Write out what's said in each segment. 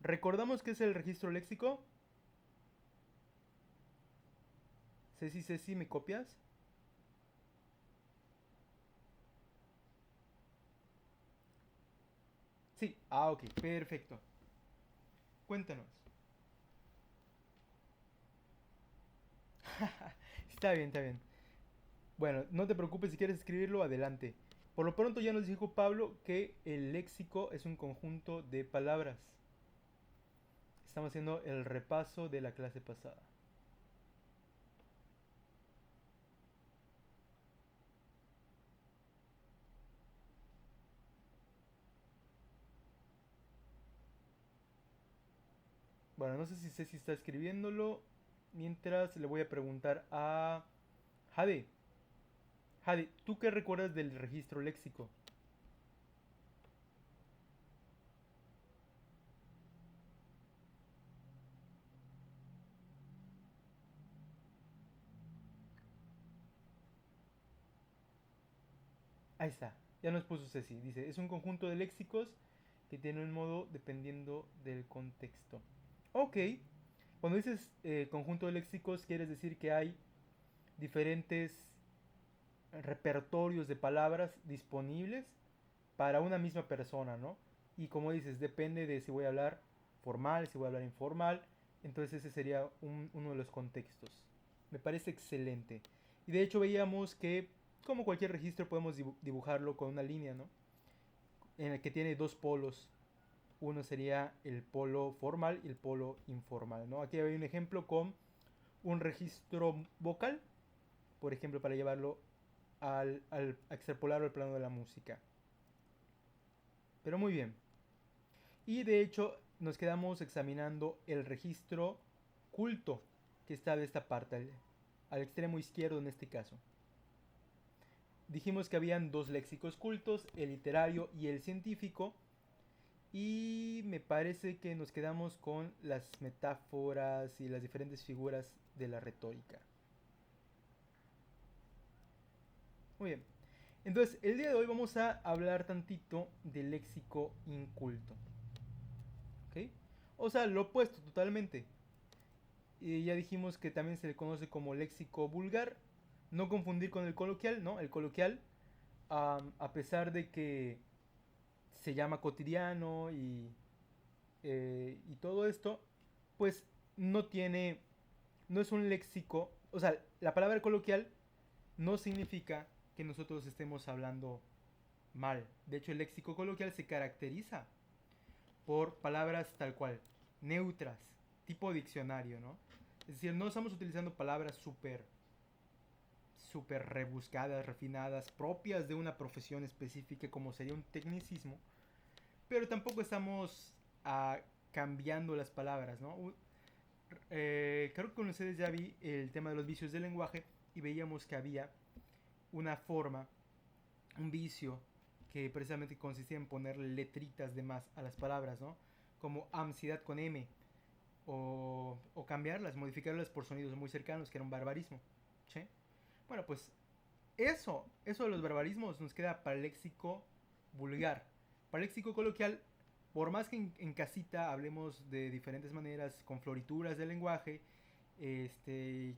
¿Recordamos qué es el registro léxico? Ceci, ¿me copias? Sí, ok, perfecto. Cuéntanos. Está bien, está bien. Bueno, no te preocupes, si quieres escribirlo, adelante. Por lo pronto ya nos dijo Pablo que el léxico es un conjunto de palabras. Estamos haciendo el repaso de la clase pasada. Bueno, no sé si Ceci está escribiéndolo. Mientras le voy a preguntar a Jade. Jade, ¿tú qué recuerdas del registro léxico? Ahí está, ya nos puso Ceci. Dice, es un conjunto de léxicos que tiene un modo dependiendo del contexto. Ok, cuando dices conjunto de léxicos, quieres decir que hay diferentes repertorios de palabras disponibles para una misma persona, ¿no? Y como dices, depende de si voy a hablar formal, si voy a hablar informal. Entonces ese sería uno de los contextos. Me parece excelente. Y de hecho veíamos que, como cualquier registro, podemos dibujarlo con una línea, ¿no? En el que tiene dos polos. Uno sería el polo formal y el polo informal, ¿no? Aquí hay un ejemplo con un registro vocal, por ejemplo, para llevarlo al extrapolarlo al plano de la música. Pero muy bien. Y de hecho nos quedamos examinando el registro culto que está de esta parte, al extremo izquierdo en este caso. Dijimos que habían dos léxicos cultos, el literario y el científico. Y me parece que nos quedamos con las metáforas y las diferentes figuras de la retórica. Muy bien. Entonces, el día de hoy vamos a hablar tantito del léxico inculto. ¿Ok? O sea, lo opuesto totalmente. Y ya dijimos que también se le conoce como léxico vulgar. No confundir con el coloquial, ¿no? El coloquial, a pesar de que se llama cotidiano y todo esto, pues no tiene, no es un léxico, o sea, la palabra coloquial no significa que nosotros estemos hablando mal. De hecho, el léxico coloquial se caracteriza por palabras tal cual, neutras, tipo diccionario, ¿no? Es decir, no estamos utilizando palabras súper rebuscadas, refinadas, propias de una profesión específica como sería un tecnicismo, pero tampoco estamos cambiando las palabras, ¿no? Creo que con ustedes ya vi el tema de los vicios del lenguaje y veíamos que había una forma, un vicio que precisamente consistía en ponerle letritas de más a las palabras, ¿no? Como ansiedad con M, o cambiarlas, modificarlas por sonidos muy cercanos, que era un barbarismo. ¿Sí? Bueno, pues eso de los barbarismos nos queda para el léxico vulgar. Para el léxico coloquial, por más que en casita hablemos de diferentes maneras, con florituras del lenguaje,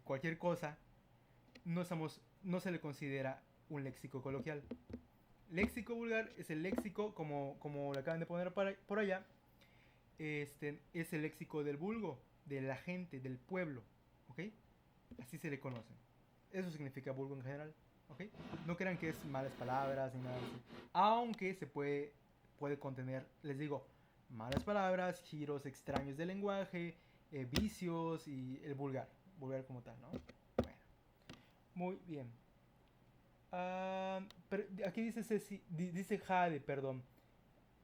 cualquier cosa, no se le considera un léxico coloquial. Léxico vulgar es el léxico, como lo acaban de poner por allá, es el léxico del vulgo, de la gente, del pueblo, ¿ok? Así se le conoce. Eso significa vulgo en general, ¿ok? No crean que es malas palabras ni nada así. Aunque puede contener, les digo, malas palabras, giros extraños del lenguaje, vicios y el vulgar como tal, ¿no? Bueno, muy bien. Pero aquí dice dice Jade, perdón.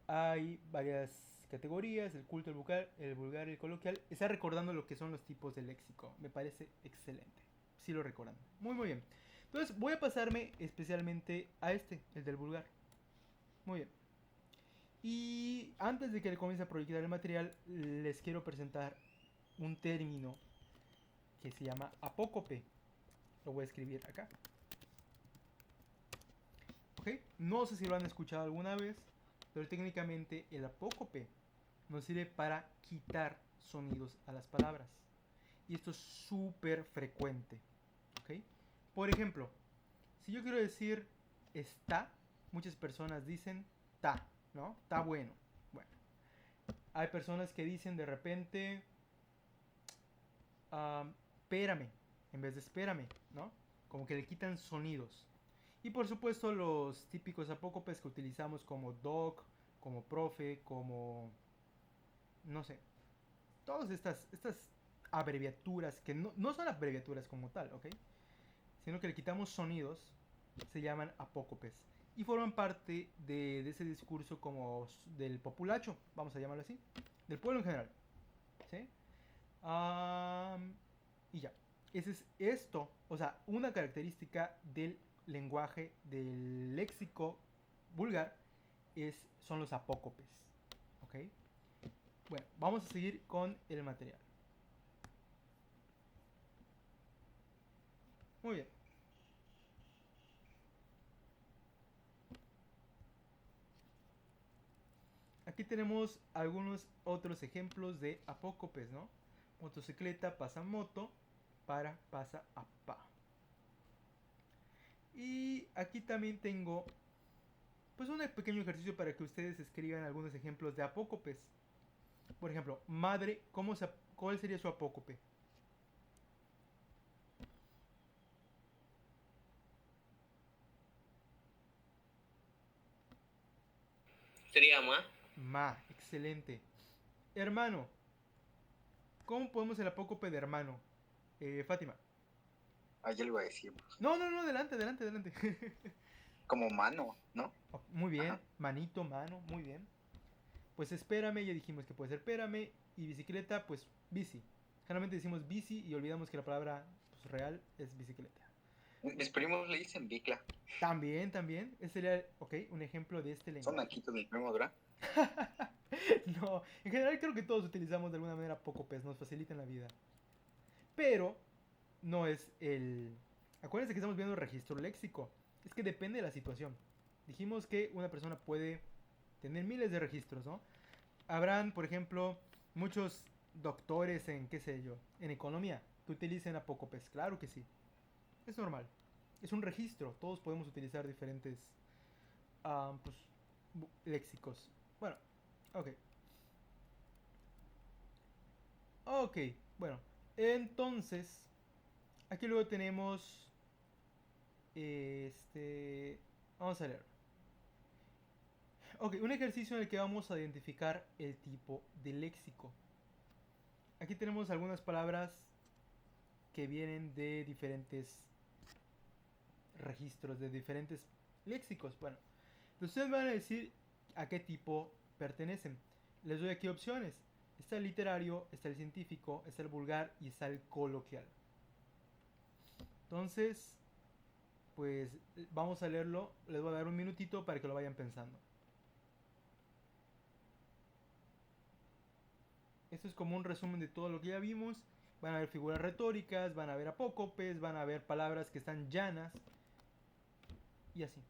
Hay varias categorías, el culto, el vulgar y el coloquial. Está recordando lo que son los tipos de léxico. Me parece excelente. Sí lo recuerdan. Muy, muy bien. Entonces voy a pasarme especialmente a el del vulgar. Muy bien. Y antes de que le comience a proyectar el material, les quiero presentar un término que se llama apócope. Lo voy a escribir acá. ¿Ok? No sé si lo han escuchado alguna vez, pero técnicamente el apócope nos sirve para quitar sonidos a las palabras. Y esto es súper frecuente. ¿Ok? Por ejemplo, si yo quiero decir está, muchas personas dicen ta, ¿no? Está bueno. Bueno, hay personas que dicen de repente espérame, en vez de espérame, ¿no? Como que le quitan sonidos. Y por supuesto los típicos apócopes que utilizamos como doc, como profe, como, no sé, todas estas abreviaturas que no son abreviaturas como tal, ¿ok? Sino que le quitamos sonidos, se llaman apócopes. Y forman parte de ese discurso como del populacho, vamos a llamarlo así, del pueblo en general. ¿Sí? Y ya. Ese es esto, o sea, una característica del lenguaje, del léxico vulgar, son los apócopes. ¿Ok? Bueno, vamos a seguir con el material. Muy bien. Aquí tenemos algunos otros ejemplos de apócopes, ¿no? Motocicleta pasa moto, para pasa a pa. Y aquí también tengo pues un pequeño ejercicio para que ustedes escriban algunos ejemplos de apócopes. Por ejemplo, madre, ¿cuál sería su apócope? Sería ma. Ma, excelente. Hermano, ¿cómo podemos el apócope de hermano? Fátima. Ah, ya lo iba a decir. No, adelante, adelante, adelante. Como mano, ¿no? Muy bien, Ajá. manito, mano, muy bien. Pues espérame, ya dijimos que puede ser espérame. Y bicicleta, pues bici. Generalmente decimos bici y olvidamos que la palabra pues, real es bicicleta. Mis primos le dicen bicla. También, también. Ese sería, ok, un ejemplo de este Son lenguaje. naquitos mis primos, ¿verdad? No, en general creo que todos utilizamos de alguna manera apócopes, nos facilitan la vida. Pero no es el... Acuérdense que estamos viendo el registro léxico. Es que depende de la situación. Dijimos que una persona puede tener miles de registros, ¿no? Habrán, por ejemplo, muchos doctores en, qué sé yo, en economía que utilicen apócopes. Claro que sí. Es normal. Es un registro. Todos podemos utilizar diferentes pues, léxicos. Bueno, ok. Ok, bueno. Entonces, aquí luego tenemos vamos a leer. Ok, un ejercicio en el que vamos a identificar el tipo de léxico. Aquí tenemos algunas palabras que vienen de diferentes registros, de diferentes léxicos. Bueno, entonces ustedes van a decir a qué tipo pertenecen. Les doy aquí opciones. Está el literario, está el científico, está el vulgar y está el coloquial. Entonces, pues vamos a leerlo. Les voy a dar un minutito para que lo vayan pensando. Esto es como un resumen de todo lo que ya vimos. Van a haber figuras retóricas, van a haber apócopes, van a haber palabras que están llanas y así.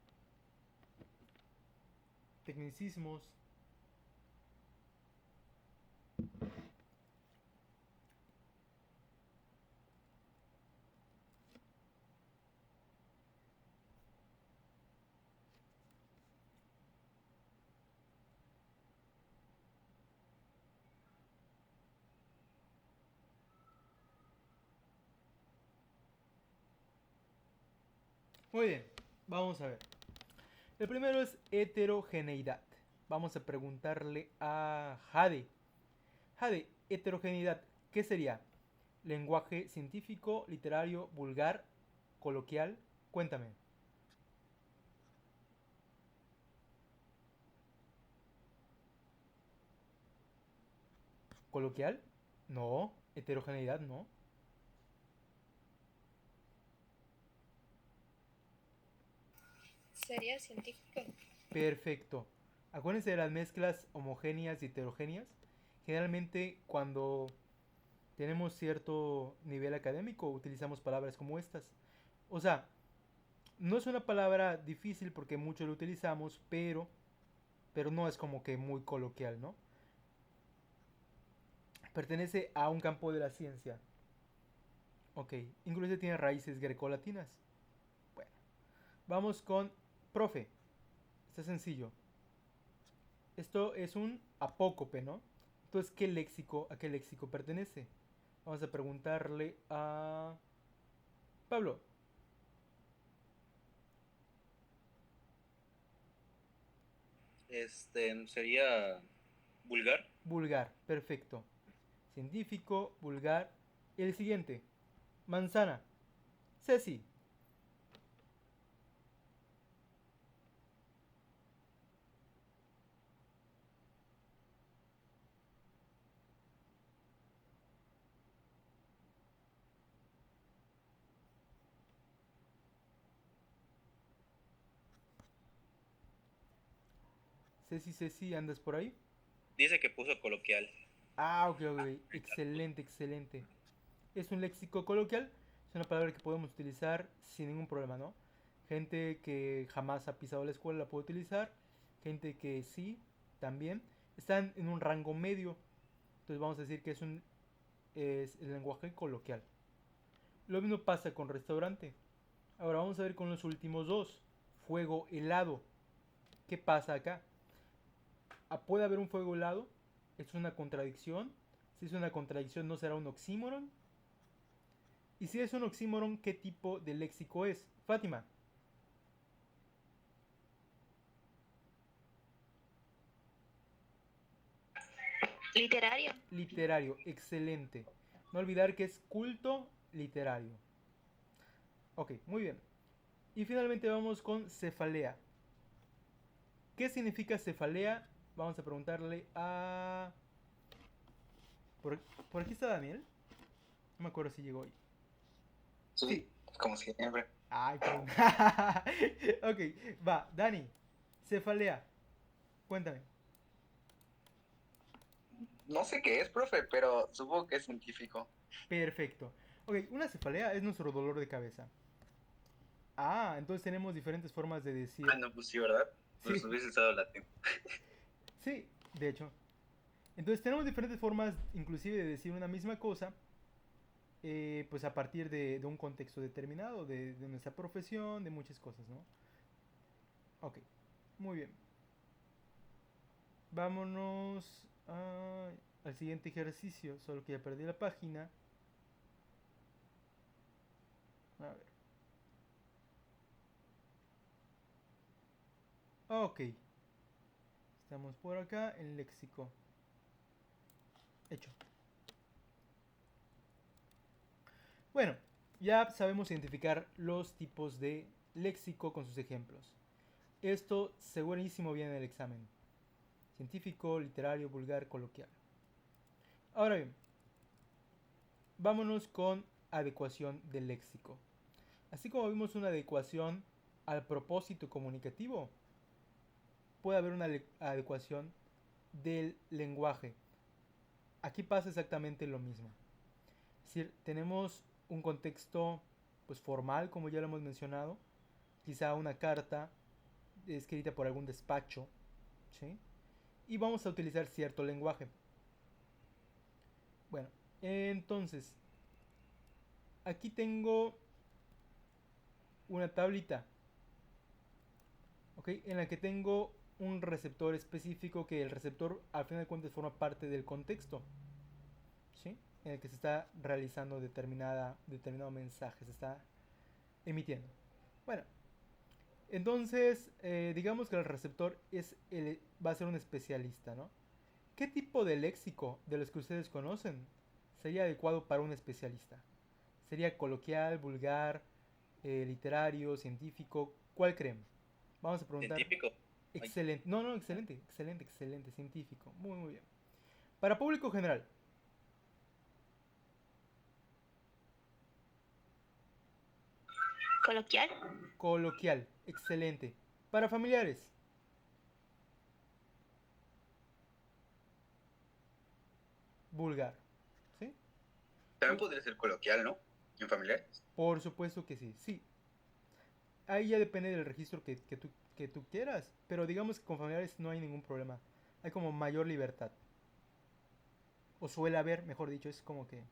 Tecnicismos. Muy bien, vamos a ver. El primero es heterogeneidad. Vamos a preguntarle a Jade. Jade, heterogeneidad, ¿qué sería? Lenguaje científico, literario, vulgar, coloquial. Cuéntame. ¿Coloquial? No. Heterogeneidad, no. Sería científico. Perfecto. Acuérdense de las mezclas homogéneas y heterogéneas. Generalmente cuando tenemos cierto nivel académico utilizamos palabras como estas. O sea, no es una palabra difícil porque mucho lo utilizamos, pero no es como que muy coloquial, ¿no? Pertenece a un campo de la ciencia. Ok, incluso tiene raíces grecolatinas. Bueno, vamos con profe. Está sencillo. Esto es un apócope, ¿no? Entonces, ¿a qué léxico pertenece? Vamos a preguntarle a Pablo. Sería vulgar. Vulgar, perfecto. Científico, vulgar. El siguiente. Manzana. Ceci. Ceci, ¿andas por ahí? Dice que puso coloquial. Ah, ok, ok. Excelente, excelente. Es un léxico coloquial. Es una palabra que podemos utilizar sin ningún problema, ¿no? Gente que jamás ha pisado la escuela la puede utilizar. Gente que sí, también. Están en un rango medio. Entonces vamos a decir que es el lenguaje coloquial. Lo mismo pasa con restaurante. Ahora vamos a ver con los últimos dos. Fuego helado. ¿Qué pasa acá? ¿Puede haber un fuego helado? ¿Es una contradicción? Si es una contradicción, ¿no será un oxímoron? Y si es un oxímoron, ¿qué tipo de léxico es? Fátima. Literario. Literario, excelente. No olvidar que es culto literario. Ok, muy bien. Y finalmente vamos con cefalea. ¿Qué significa cefalea? Vamos a preguntarle a... ¿Por, por aquí está Daniel? No me acuerdo si llegó hoy. Sí, como siempre. Ay, perdón. Ok, va, Dani. Cefalea. Cuéntame. No sé qué es, profe, pero supongo que es científico. Perfecto. Ok, una cefalea es nuestro dolor de cabeza. Ah, entonces tenemos diferentes formas de decir. Ah, no, pues sí, ¿verdad? Pues Sí, hubiese estado latino. sí, de hecho. Entonces tenemos diferentes formas inclusive de decir una misma cosa, pues a partir de un contexto determinado, de nuestra profesión, de muchas cosas, ¿no? Ok, muy bien. Vámonos al siguiente ejercicio, solo que ya perdí la página. A ver. Ok, estamos por acá en léxico. Hecho. Bueno, ya sabemos identificar los tipos de léxico con sus ejemplos. Esto segurísimo viene en el examen. Científico, literario, vulgar, coloquial. Ahora bien, vámonos con adecuación del léxico. Así como vimos una adecuación al propósito comunicativo, puede haber una adecuación del lenguaje. Aquí pasa exactamente lo mismo. Es decir, tenemos un contexto pues formal, como ya lo hemos mencionado, quizá una carta escrita por algún despacho, ¿sí? Y vamos a utilizar cierto lenguaje. Bueno, entonces, aquí tengo una tablita, ¿ok? En la que tengo un receptor específico que el receptor al final de cuentas forma parte del contexto, ¿sí? En el que se está realizando determinado mensaje, se está emitiendo. Bueno, entonces digamos que el receptor va a ser un especialista, ¿no? ¿Qué tipo de léxico de los que ustedes conocen sería adecuado para un especialista? ¿Sería coloquial, vulgar, literario, científico? ¿Cuál creen? Vamos a preguntar. Científico. Ay, Excelente. No, no, excelente, excelente, excelente. Científico. Muy, muy bien. Para público general. Coloquial. Coloquial. Excelente. Para familiares. Vulgar. ¿Sí? También podría ser coloquial, ¿no? En familiares. Por supuesto que sí. Sí. Ahí ya depende del registro que tú quieras. Pero digamos que con familiares no hay ningún problema. Hay como mayor libertad. o suele haber, mejor dicho, es como que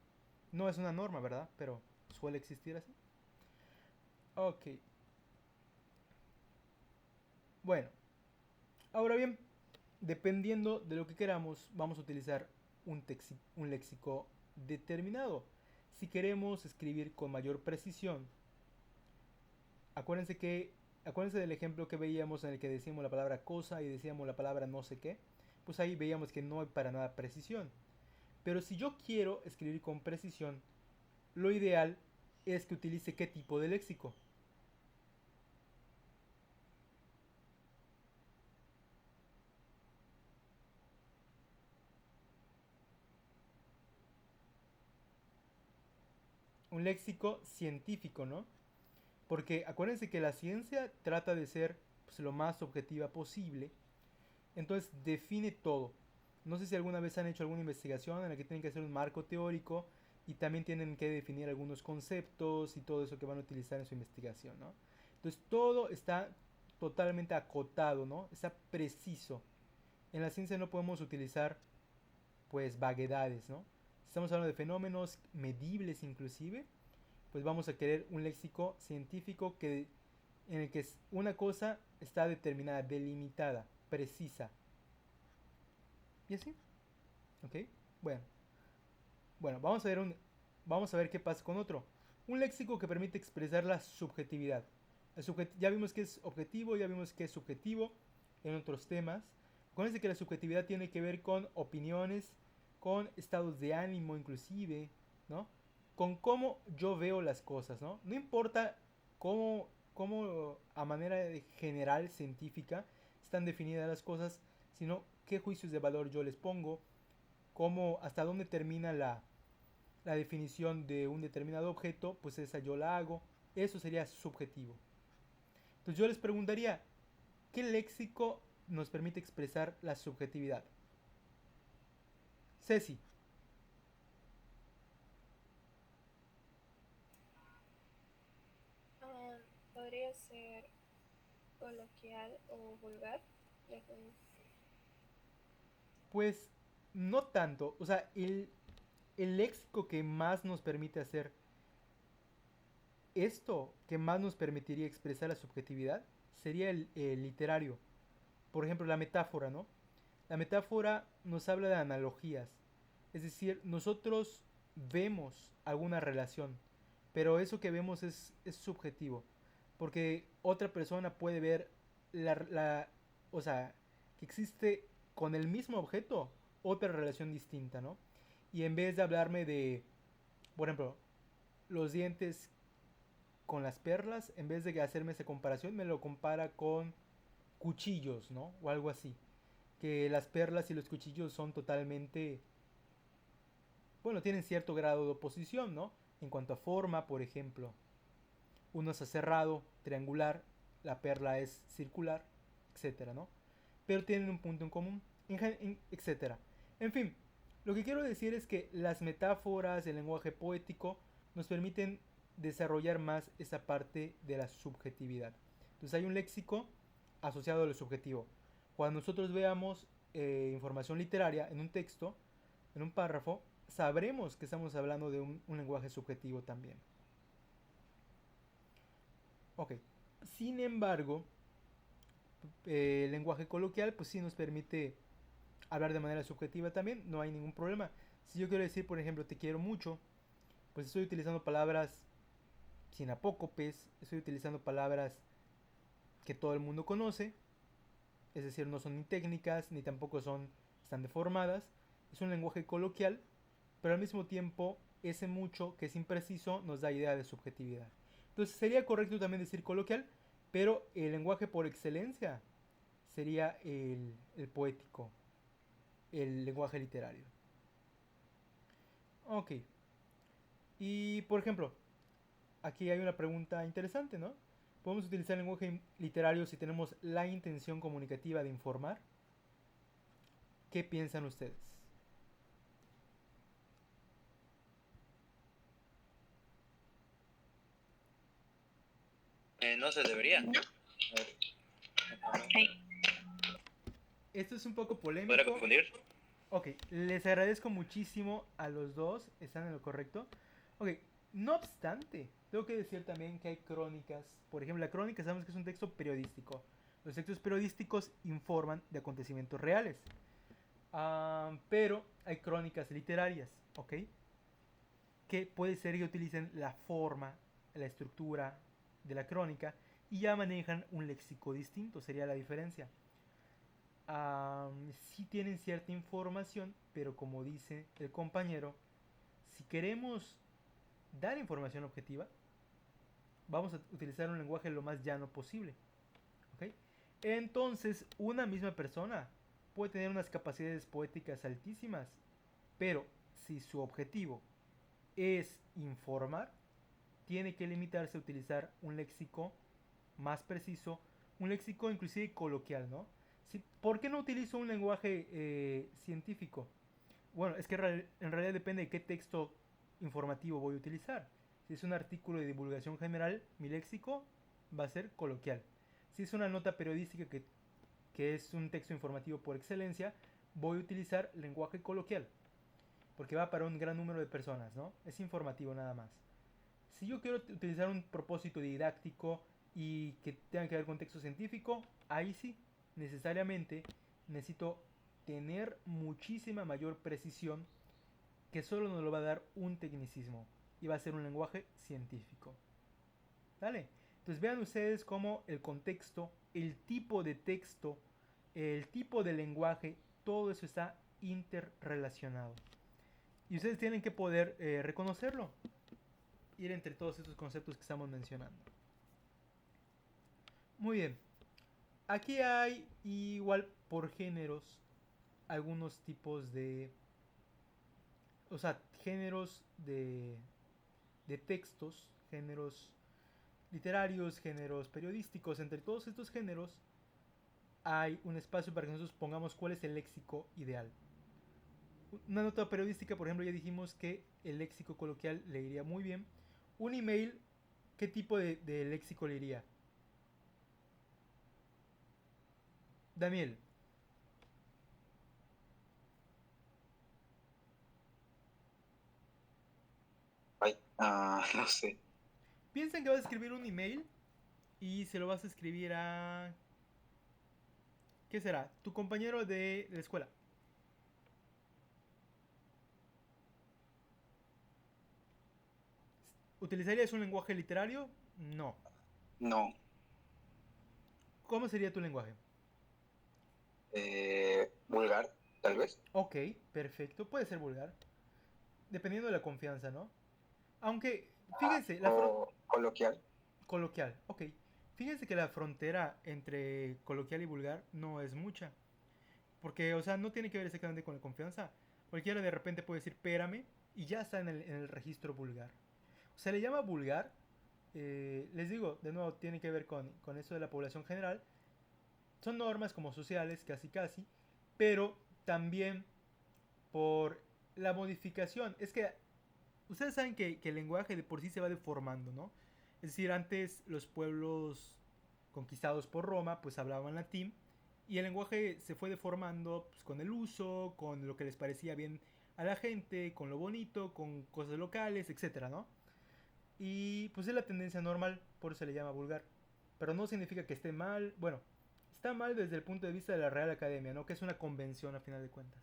no es una norma, ¿verdad? Pero suele existir así. Ok, bueno, ahora bien, dependiendo de lo que queramos, vamos a utilizar un léxico determinado. Si queremos escribir con mayor precisión, acuérdense que acuérdense del ejemplo que veíamos en el que decíamos la palabra cosa y decíamos la palabra no sé qué, pues ahí veíamos que no hay para nada precisión. Pero si yo quiero escribir con precisión, lo ideal es que utilice qué tipo de léxico. Un léxico científico, ¿no? Porque acuérdense que la ciencia trata de ser pues, lo más objetiva posible. Entonces define todo. No sé si alguna vez han hecho alguna investigación en la que tienen que hacer un marco teórico y también tienen que definir algunos conceptos y todo eso que van a utilizar en su investigación, ¿no? Entonces todo está totalmente acotado, ¿no? Está preciso. En la ciencia no podemos utilizar pues vaguedades, ¿no? Si estamos hablando de fenómenos medibles inclusive, pues vamos a querer un léxico científico en el que una cosa está determinada, delimitada, precisa. ¿Y así? ¿Ok? Bueno. Bueno, vamos a ver qué pasa con otro. Un léxico que permite expresar la subjetividad. Ya vimos que es objetivo, ya vimos que es subjetivo en otros temas. Acuérdense que la subjetividad tiene que ver con opiniones, con estados de ánimo inclusive, ¿no? Con cómo yo veo las cosas, ¿no? No importa cómo a manera general, científica, están definidas las cosas, sino qué juicios de valor yo les pongo, hasta dónde termina la definición de un determinado objeto, pues esa yo la hago. Eso sería subjetivo. Entonces yo les preguntaría, ¿qué léxico nos permite expresar la subjetividad? Ceci. Podría ser coloquial o vulgar. Ya con- Pues no tanto. O sea, el léxico que más nos permite hacer esto, que más nos permitiría expresar la subjetividad, sería el literario. Por ejemplo, la metáfora, ¿no? La metáfora nos habla de analogías. Es decir, nosotros vemos alguna relación, pero eso que vemos es subjetivo. Porque otra persona puede ver o sea, que existe con el mismo objeto otra relación distinta, ¿no? Y en vez de hablarme de, por ejemplo, los dientes con las perlas, en vez de hacerme esa comparación, me lo compara con cuchillos, ¿no? O algo así. Que las perlas y los cuchillos son totalmente, bueno, tienen cierto grado de oposición, ¿no? En cuanto a forma, por ejemplo. Uno es aserrado, triangular, la perla es circular, etcétera, ¿no? Pero tienen un punto en común, etcétera. En fin, lo que quiero decir es que las metáforas, el lenguaje poético, nos permiten desarrollar más esa parte de la subjetividad. Entonces hay un léxico asociado a lo subjetivo. Cuando nosotros veamos información literaria en un texto, en un párrafo, sabremos que estamos hablando de un lenguaje subjetivo también. Ok. Sin embargo, el lenguaje coloquial, pues sí nos permite hablar de manera subjetiva también, no hay ningún problema. Si yo quiero decir, por ejemplo, te quiero mucho, pues estoy utilizando palabras sin apócopes, estoy utilizando palabras que todo el mundo conoce, es decir, no son ni técnicas, ni tampoco están deformadas, es un lenguaje coloquial, pero al mismo tiempo ese mucho que es impreciso nos da idea de subjetividad. Entonces sería correcto también decir coloquial, pero el lenguaje por excelencia sería el poético, el lenguaje literario. Ok. Y por ejemplo, aquí hay una pregunta interesante, ¿no? ¿Podemos utilizar el lenguaje literario si tenemos la intención comunicativa de informar? ¿Qué piensan ustedes? No se debería. No. A ver, no, Ay, Esto es un poco ¿podrá polémico. confundir? Ok, les agradezco muchísimo a los dos, están en lo correcto. Ok, no obstante, tengo que decir también que hay crónicas. Por ejemplo, la crónica sabemos que es un texto periodístico. Los textos periodísticos informan de acontecimientos reales. Pero hay crónicas literarias, ¿ok? Que puede ser que utilicen la forma, la estructura de la crónica y ya manejan un léxico distinto, sería la diferencia. Sí tienen cierta información, pero como dice el compañero, si queremos dar información objetiva, vamos a utilizar un lenguaje lo más llano posible. ¿Ok? Entonces, una misma persona puede tener unas capacidades poéticas altísimas, pero si su objetivo es informar, tiene que limitarse a utilizar un léxico más preciso, un léxico inclusive coloquial, ¿no? Sí, ¿por qué no utilizo un lenguaje científico? Bueno, es que en realidad depende de qué texto informativo voy a utilizar. Si es un artículo de divulgación general, mi léxico va a ser coloquial. Si es una nota periodística que es un texto informativo por excelencia, voy a utilizar lenguaje coloquial. Porque va para un gran número de personas, ¿no? Es informativo nada más. Si yo quiero utilizar un propósito didáctico y que tenga que ver con texto científico, ahí sí, necesariamente necesito tener muchísima mayor precisión que solo nos lo va a dar un tecnicismo y va a ser un lenguaje científico. ¿Vale? Entonces vean ustedes cómo el contexto, el tipo de texto, el tipo de lenguaje, todo eso está interrelacionado. Y ustedes tienen que poder reconocerlo, ir entre todos estos conceptos que estamos mencionando. Muy bien. Aquí hay igual por géneros algunos tipos de, o sea, géneros de textos, géneros literarios, géneros periodísticos. Entre todos estos géneros hay un espacio para que nosotros pongamos cuál es el léxico ideal. Una nota periodística, por ejemplo, ya dijimos que el léxico coloquial le iría muy bien. Un email, ¿qué tipo de léxico le iría? Daniel. Ay, no sé. Piensa que vas a escribir un email y se lo vas a escribir a... ¿Qué será? Tu compañero de la escuela. ¿Utilizarías un lenguaje literario? No. No. ¿Cómo sería tu lenguaje? Vulgar, tal vez. Ok, perfecto. Puede ser vulgar. Dependiendo de la confianza, ¿no? Aunque, fíjense, O coloquial. coloquial, ok. Fíjense que la frontera entre coloquial y vulgar no es mucha. Porque, o sea, no tiene que ver exactamente con la confianza. Cualquiera de repente puede decir, espérame, y ya está en el registro vulgar. Se le llama vulgar. Les digo, de nuevo, tiene que ver con eso de la población general. Son normas como sociales, casi casi. Pero también por la modificación. Es que ustedes saben que el lenguaje de por sí se va deformando, ¿no? Es decir, antes los pueblos conquistados por Roma pues hablaban latín y el lenguaje se fue deformando pues, con el uso, con lo que les parecía bien a la gente, con lo bonito, con cosas locales, etcétera, ¿no? Y pues es la tendencia normal, por eso se le llama vulgar. Pero no significa que esté mal, bueno, está mal desde el punto de vista de la Real Academia, ¿no? Que es una convención a final de cuentas.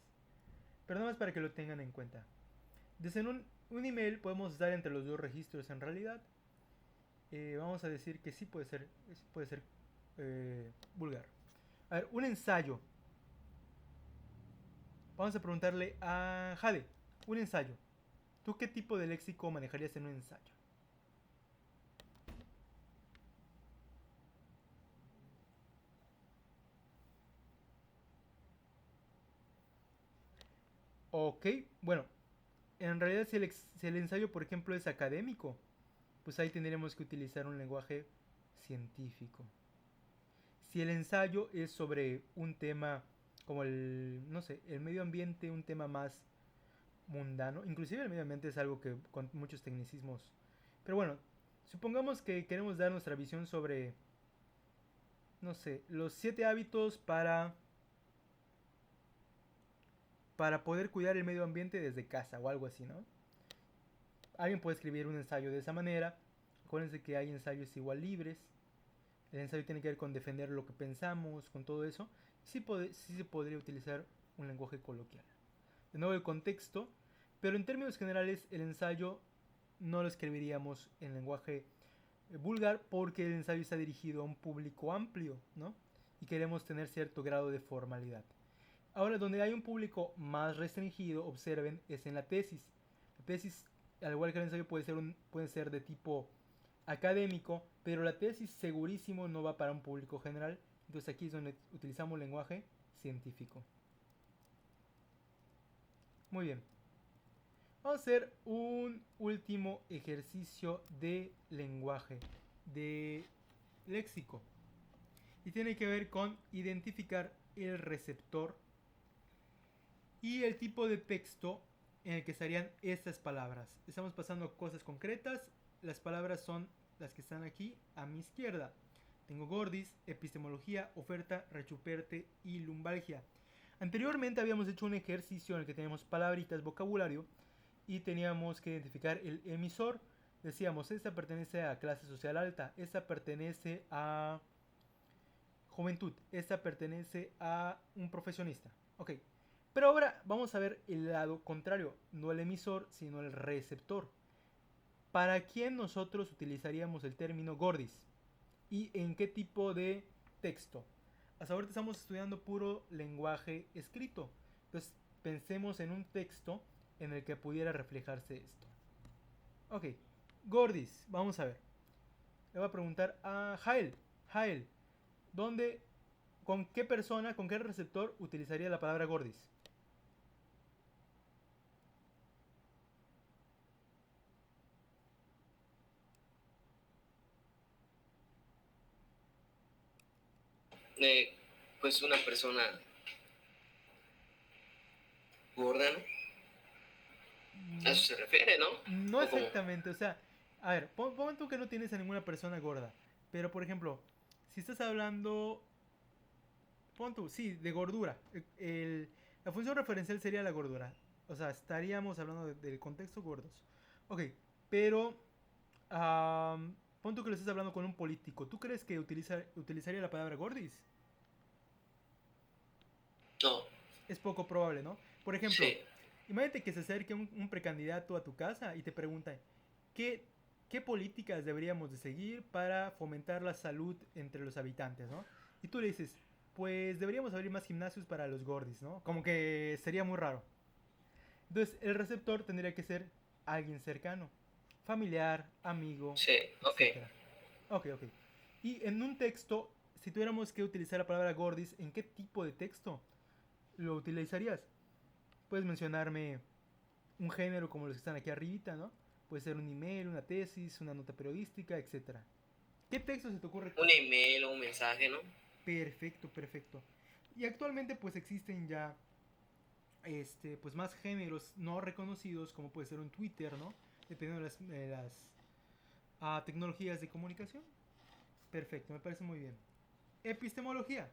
Pero nada más para que lo tengan en cuenta. Desde un email podemos estar entre los dos registros en realidad. Vamos a decir que sí puede ser vulgar. A ver, un ensayo. Vamos a preguntarle a Jade, un ensayo. ¿Tú qué tipo de léxico manejarías en un ensayo? Ok, bueno, en realidad si el ensayo, por ejemplo, es académico, pues ahí tendríamos que utilizar un lenguaje científico. Si el ensayo es sobre un tema como el, no sé, el medio ambiente, un tema más mundano, inclusive el medio ambiente es algo que con muchos tecnicismos. Pero bueno, supongamos que queremos dar nuestra visión sobre, no sé, los 7 hábitos para para poder cuidar el medio ambiente desde casa o algo así, ¿no? Alguien puede escribir un ensayo de esa manera. Acuérdense que hay ensayos igual libres. El ensayo tiene que ver con defender lo que pensamos, con todo eso. Sí se podría utilizar un lenguaje coloquial. De nuevo el contexto, pero en términos generales el ensayo no lo escribiríamos en lenguaje vulgar porque el ensayo está dirigido a un público amplio, ¿no? Y queremos tener cierto grado de formalidad. Ahora, donde hay un público más restringido, observen, es en la tesis. La tesis, al igual que el ensayo, puede ser de tipo académico, pero la tesis segurísimo no va para un público general. Entonces aquí es donde utilizamos lenguaje científico. Muy bien. Vamos a hacer un último ejercicio de lenguaje, de léxico. Y tiene que ver con identificar el receptor y el tipo de texto en el que estarían estas palabras. Estamos pasando cosas concretas. Las palabras son las que están aquí a mi izquierda. Tengo gordis, epistemología, oferta, rechuperte y lumbalgia. Anteriormente habíamos hecho un ejercicio en el que teníamos palabritas, vocabulario, y teníamos que identificar el emisor. Decíamos, esta pertenece a clase social alta, esta pertenece a juventud, esta pertenece a un profesionista. Ok, pero ahora vamos a ver el lado contrario, no el emisor, sino el receptor. ¿Para quién nosotros utilizaríamos el término gordis? ¿Y en qué tipo de texto? Hasta ahorita estamos estudiando puro lenguaje escrito. Entonces pensemos en un texto en el que pudiera reflejarse esto. Ok, gordis, vamos a ver. Le voy a preguntar a Jael. Jael, ¿dónde, con qué persona, con qué receptor utilizaría la palabra gordis? Pues una persona gorda, ¿no? A eso se refiere, ¿no? No ¿O cómo? exactamente, o sea, a ver, pon tú que no tienes a ninguna persona gorda, pero por ejemplo, si estás hablando, pon tú, sí, de gordura, la función referencial sería la gordura, o sea, estaríamos hablando del contexto gordos. Ok, pero pon tú que lo estás hablando con un político, ¿tú crees que utilizaría la palabra gordis? No, Es poco probable, ¿no? Por ejemplo, sí. imagínate que se acerque un precandidato a tu casa y te pregunta, ¿qué, ¿qué políticas deberíamos de seguir para fomentar la salud entre los habitantes, ¿no? Y tú le dices, pues deberíamos abrir más gimnasios para los gordis, ¿no? Como que sería muy raro. Entonces, el receptor tendría que ser alguien cercano, familiar, amigo, Sí, ok. etcétera. Ok, ok. Y en un texto, si tuviéramos que utilizar la palabra gordis, ¿en qué tipo de texto lo utilizarías? Puedes mencionarme un género como los que están aquí arribita, ¿no? Puede ser un email, una tesis, una nota periodística, etcétera. ¿Qué texto se te ocurre? Un email o un mensaje, ¿no? Perfecto, perfecto. Y actualmente pues existen ya pues más géneros no reconocidos como puede ser un Twitter, ¿no? Dependiendo de las tecnologías de comunicación. Perfecto, me parece muy bien. Epistemología.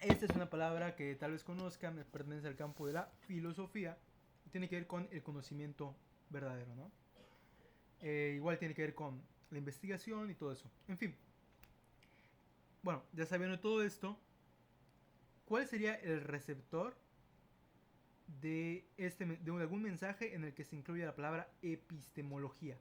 Esta es una palabra que tal vez conozcan, me pertenece al campo de la filosofía y tiene que ver con el conocimiento verdadero, ¿no? Igual tiene que ver con la investigación y todo eso. En fin. Bueno, ya sabiendo todo esto, ¿cuál sería el receptor de algún mensaje en el que se incluya la palabra epistemología?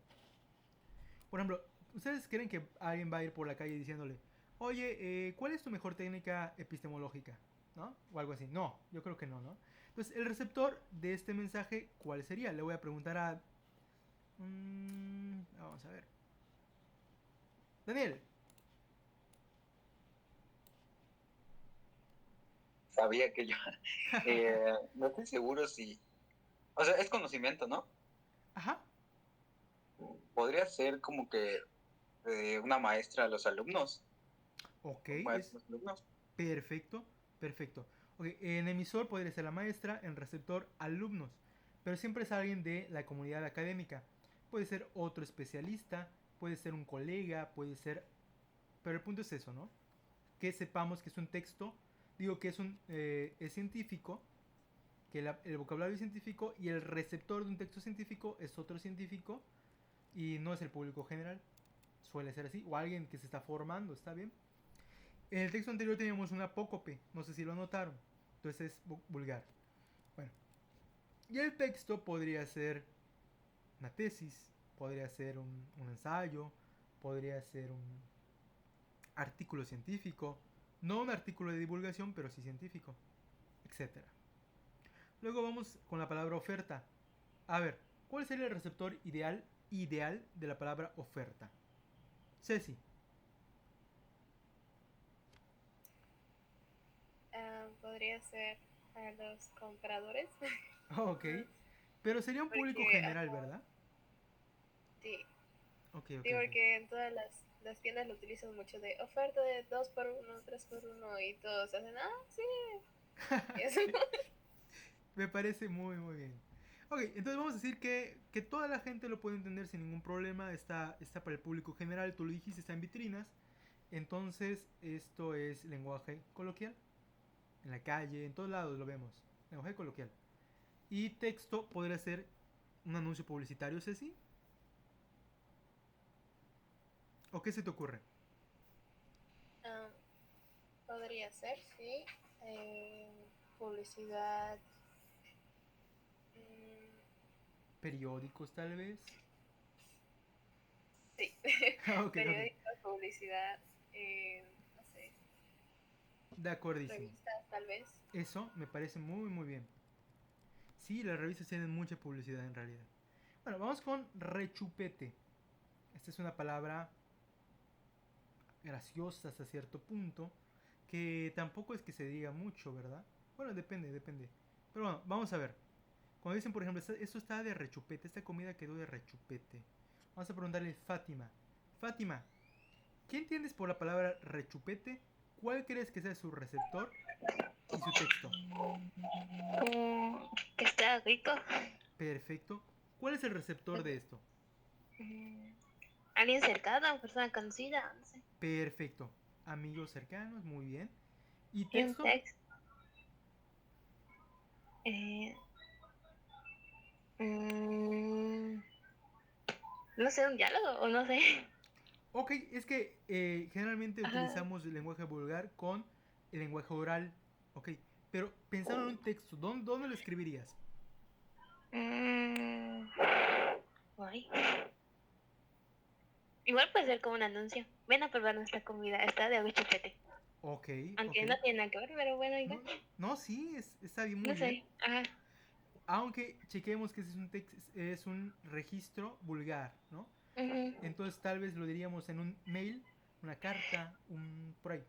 Por ejemplo, ¿ustedes creen que alguien va a ir por la calle diciéndole, oye, ¿cuál es tu mejor técnica epistemológica? ¿No? O algo así. No, yo creo que no, ¿no? Entonces, el receptor de este mensaje, ¿cuál sería? Le voy a preguntar a... vamos a ver. Daniel. Sabía que yo. No estoy seguro si. O sea, es conocimiento, ¿no? Ajá. Podría ser como que una maestra a los alumnos. Ok, Un es maestro a los alumnos. perfecto, perfecto. Ok, en emisor podría ser la maestra, en receptor alumnos, pero siempre es alguien de la comunidad académica. Puede ser otro especialista, puede ser un colega, puede ser... Pero el punto es eso, ¿no? Que sepamos que es un texto digo que es científico, que el vocabulario es científico y el receptor de un texto científico es otro científico y no es el público general. Suele ser así, o alguien que se está formando, ¿está bien? En el texto anterior teníamos un apócope, no sé si lo notaron, entonces es vulgar. Bueno, y el texto podría ser una tesis, podría ser un ensayo, podría ser un artículo científico, no un artículo de divulgación, pero sí científico, etcétera. Luego vamos con la palabra oferta. A ver, ¿cuál sería el receptor ideal de la palabra oferta? Ceci. Podría ser a los compradores. Ok, pero sería un público Porque, general, ¿verdad? sí, Ok, ok, sí, ok. porque en todas las tiendas lo utilizan mucho de oferta de 2 por 1, 3 por 1 y todos hacen, sí. Y eso. Me parece muy, muy bien. Ok, entonces vamos a decir que toda la gente lo puede entender sin ningún problema. Está para el público general, tú lo dijiste, está en vitrinas. Entonces, esto es lenguaje coloquial. En la calle, en todos lados lo vemos. Lenguaje coloquial. Y texto podría ser un anuncio publicitario, Ceci. ¿O qué se te ocurre? Ah, podría ser, sí. Publicidad. mm, Periódicos, tal vez. sí. Ok, ok. Periódicos, publicidad. No sé. De acordísimo. Revistas, tal vez. Eso me parece muy, muy bien. Sí, las revistas tienen mucha publicidad en realidad. Bueno, vamos con rechupete. Esta es una palabra graciosa hasta cierto punto, que tampoco es que se diga mucho, ¿verdad? Bueno, depende, depende. Pero bueno, vamos a ver. Cuando dicen, por ejemplo, esto está de rechupete, esta comida quedó de rechupete. Vamos a preguntarle a Fátima. Fátima, ¿qué entiendes por la palabra rechupete? ¿Cuál crees que sea su receptor y su texto? Que está rico. Perfecto. ¿Cuál es el receptor de esto? Mm, Alguien cercano, persona conocida, no sé. Perfecto. Amigos cercanos, muy bien. ¿Y Y un texto? texto. Eh, mm, no sé, un diálogo o no sé. Ok, es que generalmente Ajá. utilizamos el lenguaje vulgar con el lenguaje oral. Ok, pero pensando en un texto, ¿dónde lo escribirías? Mm, Ay. Igual puede ser como un anuncio. Ven a probar nuestra comida, está de chupete. Ok, ok. Aunque no tiene nada que ver, pero bueno, igual. No, no, sí, está bien, muy No bien. sé. Ajá. Aunque chequemos que ese es un registro vulgar, ¿no? Ujú. Entonces tal vez lo diríamos en un mail, una carta, por ahí,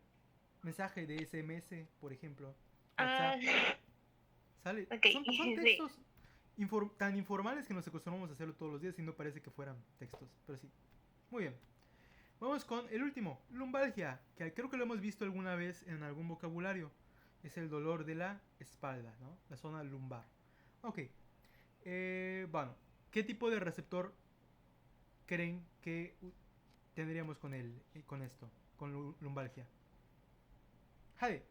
mensaje de SMS, por ejemplo, Ah, WhatsApp, ¿sale? ok, Son sí. textos tan informales que nos acostumbramos a hacerlo todos los días y no parece que fueran textos, pero sí. Muy bien. Vamos con el último, lumbalgia, que creo que lo hemos visto alguna vez en algún vocabulario. Es el dolor de la espalda, ¿no? La zona lumbar. Ok. Bueno, ¿qué tipo de receptor creen que tendríamos con esto, con lumbalgia? Jade.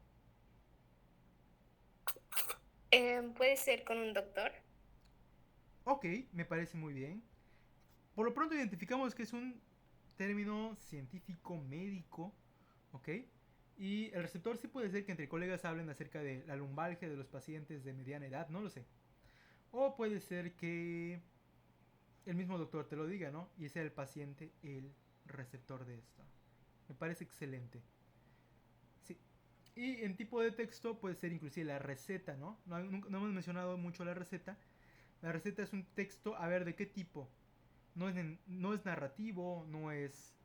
Puede ser con un doctor. Ok, me parece muy bien. Por lo pronto identificamos que es un término científico médico, ¿ok? Y el receptor sí puede ser que entre colegas hablen acerca de la lumbalgia de los pacientes de mediana edad, no lo sé. O puede ser que el mismo doctor te lo diga, ¿no? Y sea el paciente el receptor de esto. Me parece excelente. Sí. Y en tipo de texto puede ser inclusive la receta, ¿no? No hemos mencionado mucho la receta. La receta es un texto, a ver, ¿de qué tipo? No es narrativo, no es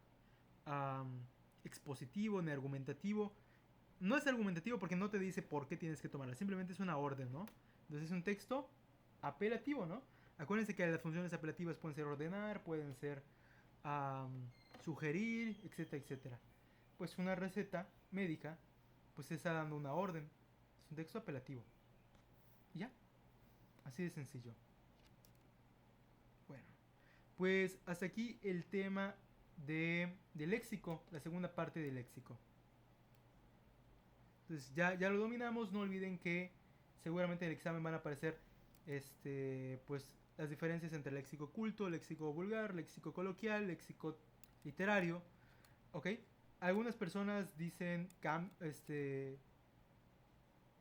um, expositivo ni argumentativo. No es argumentativo porque no te dice por qué tienes que tomarla, simplemente es una orden, ¿no? Entonces es un texto apelativo, ¿no? Acuérdense que las funciones apelativas pueden ser ordenar, pueden ser sugerir, etcétera, etcétera. Pues una receta médica, pues está dando una orden. Es un texto apelativo. ¿Y ya? Así de sencillo. Bueno, pues hasta aquí el tema de léxico, la segunda parte del léxico. Entonces ya lo dominamos. No olviden que seguramente en el examen van a aparecer pues las diferencias entre léxico culto, léxico vulgar, léxico coloquial, léxico literario. ¿Ok? Algunas personas dicen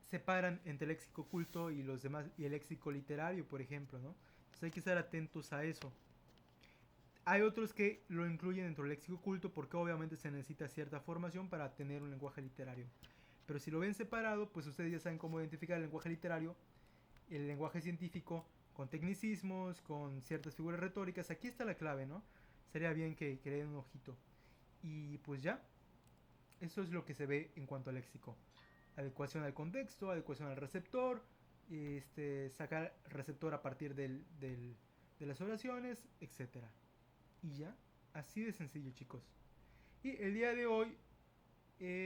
separan entre el léxico culto y los demás y el léxico literario, por ejemplo, ¿no? Entonces hay que estar atentos a eso. Hay otros que lo incluyen dentro del léxico culto porque obviamente se necesita cierta formación para tener un lenguaje literario. Pero si lo ven separado, pues ustedes ya saben cómo identificar el lenguaje literario, el lenguaje científico, con tecnicismos, con ciertas figuras retóricas. Aquí está la clave, ¿no? Sería bien que le den un ojito. Y pues ya, eso es lo que se ve en cuanto al léxico. Adecuación al contexto, adecuación al receptor, sacar receptor a partir de las oraciones, etcétera. Y ya, así de sencillo, chicos. Y el día de hoy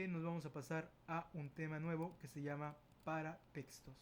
nos vamos a pasar a un tema nuevo que se llama paratextos.